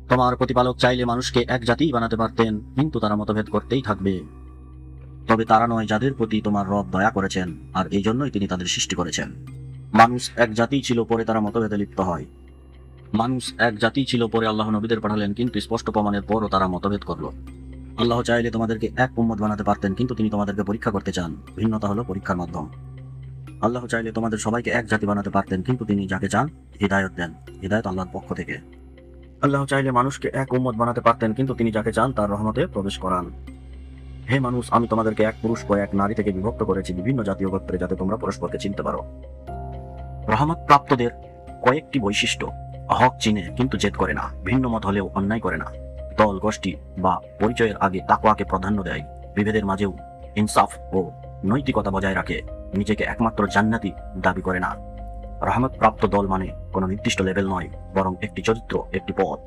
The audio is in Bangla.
তোমার প্রতিপালক চাইলে মানুষকে এক জাতিই বানাতে পারতেন, কিন্তু তারা মতভেদ করতেই থাকবে। তবে তারা নয় যাদের প্রতি তোমার রব দয়া করেছেন, আর এই জন্যই তিনি তাদের সৃষ্টি করেছেন। মানুষ এক জাতি ছিল, পরে তারা মতভেদে লিপ্ত হয়। মানুষ এক জাতি ছিল, পরে আল্লাহ নবীদের পাঠালেন, কিন্তু স্পষ্ট প্রমাণের পরও তারা মতভেদ করল। আল্লাহ চাইলে তোমাদেরকে এক উম্মত বানাতে পারতেন, কিন্তু তিনি তোমাদেরকে পরীক্ষা করতে চান। ভিন্নতা হলো পরীক্ষার মাধ্যম। আল্লাহ চাইলে তোমাদের সবাইকে এক জাতি বানাতে পারতেন, কিন্তু তিনি যাকে চান হিদায়ত দেন। হিদায়ত আল্লাহর পক্ষ থেকে। আল্লাহ চাইলে মানুষকে এক উম্মত বানাতে পারতেন, কিন্তু তিনি যাকে চান তার রহমতে প্রবেশ করান। হে মানুষ, আমি তোমাদেরকে এক পুরুষ ও এক নারী থেকে বিভক্ত করেছি বিভিন্ন জাতীয় গোত্রে, যাতে তোমরা পরস্পরকে চিনতে পারো। রহমত প্রাপ্তদের কয়েকটি বৈশিষ্ট্য: হক চিনে কিন্তু জেদ করে না, ভিন্ন মত হলেও অন্যায় করে না, দল গোষ্ঠী বা পরিচয়ের আগে তাকওয়াকে প্রাধান্য দেয়, বিভেদের মাঝেও ইনসাফ ও নৈতিকতা বজায় রাখে, নিজেকে একমাত্র জান্নাতি দাবি করে না। রহমত প্রাপ্ত দল মানে কোনো নির্দিষ্ট লেভেল নয়, বরং একটি চরিত্র, একটি পথ।